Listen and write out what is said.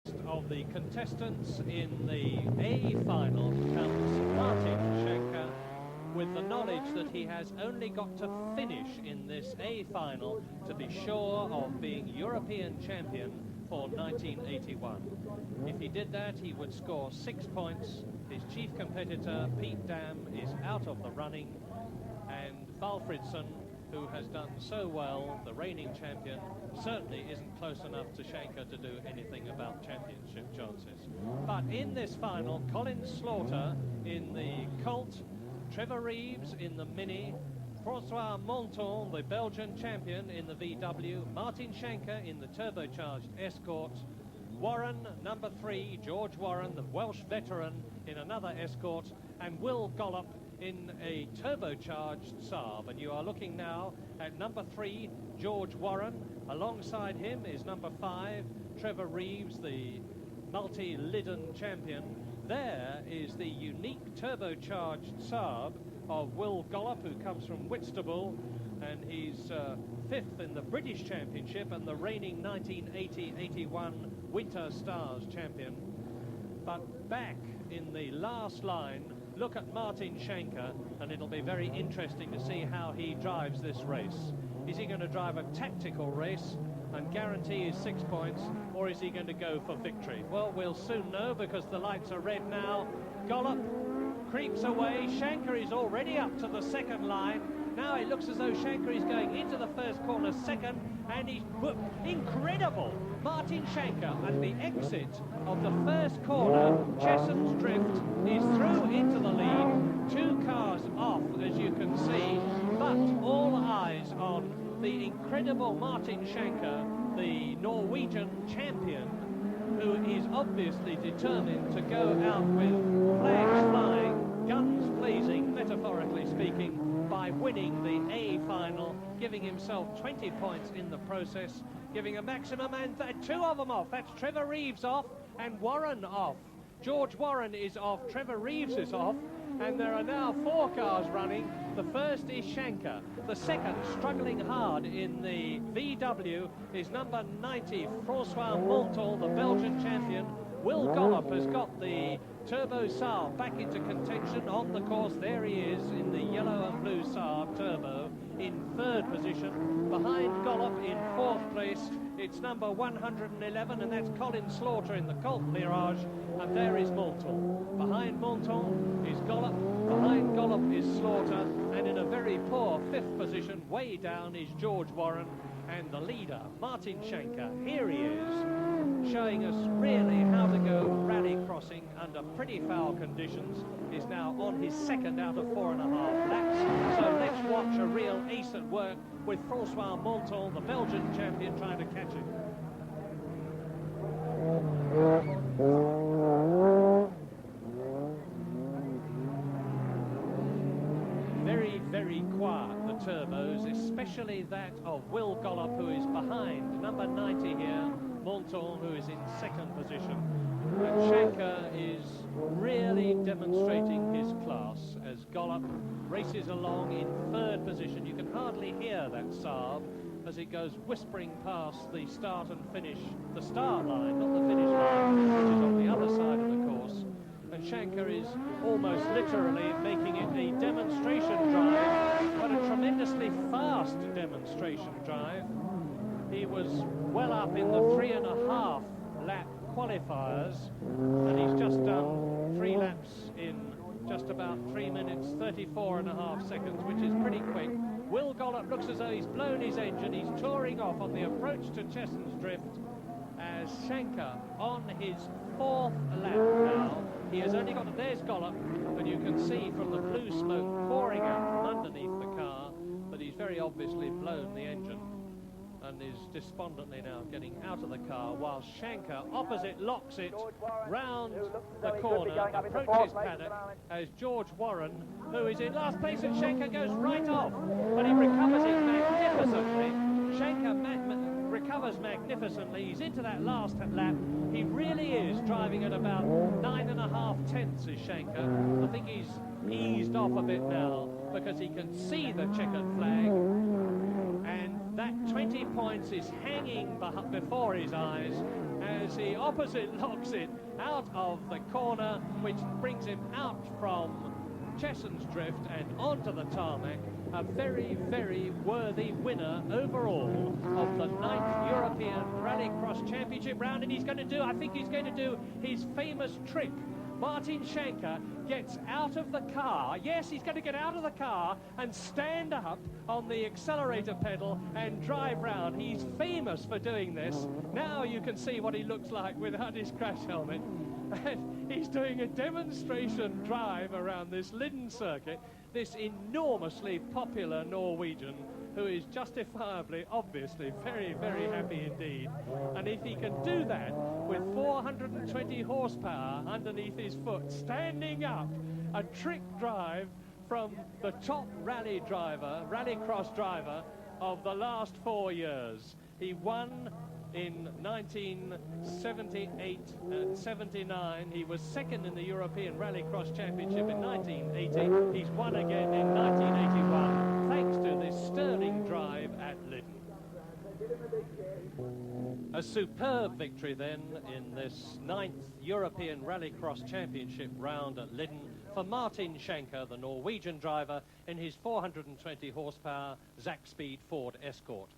Of the contestants in the A final comes Martin Schanche, with the knowledge that he has only got to finish in this A final to be sure of being European champion for 1981. If he did that, he would score 6 points. His chief competitor, Pete Dam, is out of the running, and Valfridsson, who has done so well, the reigning champion, certainly isn't close enough to Schanche to do anything about championship chances. But in this final, Colin Slaughter in the Colt, Trevor Reeves in the Mini, Francois Monten, the Belgian champion, in the VW, Martin Schanche in the turbocharged Escort, Warren, number 3, George Warren, the Welsh veteran, in another Escort, and Will Gollop in a turbocharged Saab. And you are looking now at number 3, George Warren. Alongside him is number 5, Trevor Reeves, the multi-Lydden champion. There is the unique turbocharged Saab of Will Gollop, who comes from Whitstable, and he's 5th in the British Championship and the reigning 1980-81 Winter Stars champion. But back in the last line, look at Martin Schanche, and it'll be very interesting to see how he drives this race. Is he going to drive a tactical race and guarantee his 6 points, or is he going to go for victory? Well, we'll soon know, because the lights are red now. Gollop creeps away. Schanche is already up to the second line. Now it looks as though Schanche is going into the first corner second, and he's incredible. Martin Schanche at the exit of the first corner. Chesson's Drift is through into the lead. 2 cars off, as you can see, but all eyes on the incredible Martin Schanche, the Norwegian champion, who is obviously determined to go out with flags flying, guns blazing, metaphorically speaking, by winning the A final, giving himself 20 points in the process, giving a maximum, and 2 of them off. That's Trevor Reeves off and Warren off. George Warren is off, Trevor Reeves is off, and there are now 4 cars running. The first is Schanche. The second, struggling hard in the VW, is number 90, Francois Monten, the Belgian champion. Will Gollop has got the Turbo Saab back into contention on the course. There he is in the yellow and blue Saab Turbo in 3rd position. Behind Gollop in 4th place, it's number 111, and that's Colin Slaughter in the Colt Mirage, and there is Monten. Behind Monten is Gollop, behind Gollop is Slaughter, and in a very poor 5th position, way down, is George Warren, and the leader, Martin Schanche. Here he is, showing us really how to go rally crossing under pretty foul conditions. Is now on his 2nd out of 4.5 laps. So let's watch a real ace at work with Francois Monten, the Belgian champion, trying to catch him. Very, very quiet, the turbos, especially that of Will Gollop, who is behind number 90 here, Monten, who is in 2nd position. And Schanche is really demonstrating his class as Gollop races along in 3rd position. You can hardly hear that Saab as it goes whispering past the start and finish, the start line, not the finish line, which is on the other side of the course. And Schanche is almost literally making it a demonstration drive, but a tremendously fast demonstration drive. He was well up in the 3.5 lap qualifiers, and he's just done 3 laps in just about 3 minutes 34.5 seconds, which is pretty quick. Will Gollop looks as though he's blown his engine. He's touring off on the approach to Chesson's Drift, as Schanche on his 4th lap now. He has only got there's Gollop, and you can see from the blue smoke pouring out from underneath the car that he's very obviously blown the engine, and is despondently now getting out of the car, while Schanche opposite locks it round the corner, approaches paddock, as George Warren, who is in last place, and Schanche goes right off, but he recovers it magnificently. Schanche recovers magnificently. He's into that last lap. He really is driving at about 9.5 tenths is Schanche. I think he's eased off a bit now because he can see the checkered flag, and that 20 points is hanging before his eyes, as he opposite locks it out of the corner, which brings him out from Chesson's Drift and onto the tarmac. A very, very worthy winner overall of the 9th European Rallycross Championship round, and I think he's going to do his famous trick. Martin Schanche gets out of the car. Yes, he's going to get out of the car and stand up on the accelerator pedal and drive round. He's famous for doing this. Now you can see what he looks like without his crash helmet. And he's doing a demonstration drive around this Lydden circuit, this enormously popular Norwegian who is justifiably, obviously, very, very happy indeed. And if he can do that with 420 horsepower underneath his foot, standing up, a trick drive from the top rallycross driver of the last 4 years. He won in 1978 and 79. He was second in the European Rallycross Championship in 1980. He's won again in 1981, thanks to this sterling drive at Lydden. A superb victory then in this 9th European Rallycross Championship round at Lydden for Martin Schanche, the Norwegian driver, in his 420 horsepower Zack Speed Ford Escort.